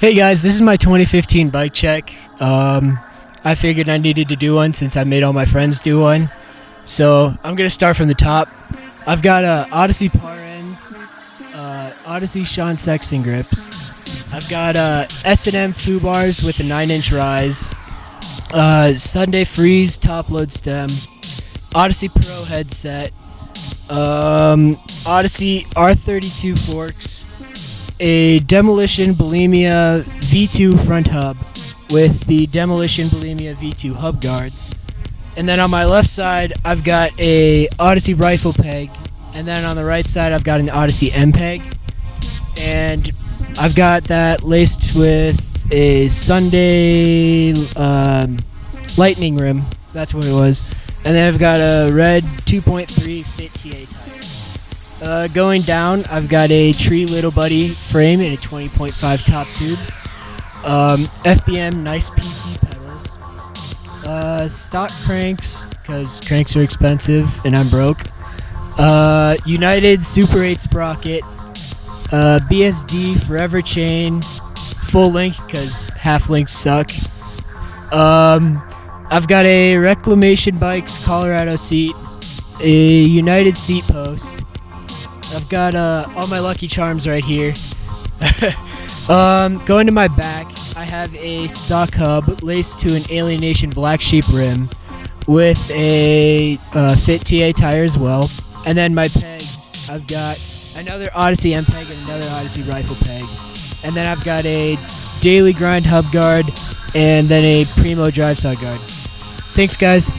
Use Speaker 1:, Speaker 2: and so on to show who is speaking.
Speaker 1: Hey guys, this is my 2015 bike check. I figured I needed to do one since I made all my friends do one. So I'm gonna start from the top. I've got Odyssey Par Ends, Odyssey Sean Sexton grips. I've got S&M Foo Bars with a 9-inch rise, Sunday Freeze top load stem, Odyssey Pro headset, Odyssey R32 forks, a Demolition Bulimia V2 front hub with the Demolition Bulimia V2 hub guards. And then on my left side, I've got a Odyssey rifle peg. And then on the right side, I've got an Odyssey M peg. And I've got that laced with a Sunday lightning rim. That's what it was. And then I've got a red 2.3 Fit TA tire. Going down, I've got a Tree Little Buddy frame and a 20.5 top tube. FBM Nice PC pedals. Stock cranks, because cranks are expensive and I'm broke. United Super 8 sprocket. BSD Forever chain. Full link, because half links suck. I've got a Reclamation Bikes Colorado seat. A United seat post. I've got all my Lucky Charms right here. Going to my back, I have a stock hub laced to an Alienation Black Sheep rim with a Fit TA tire as well. And then my pegs, I've got another Odyssey M peg and another Odyssey rifle peg. And then I've got a Daily Grind hub guard and then a Primo drive side guard. Thanks, guys.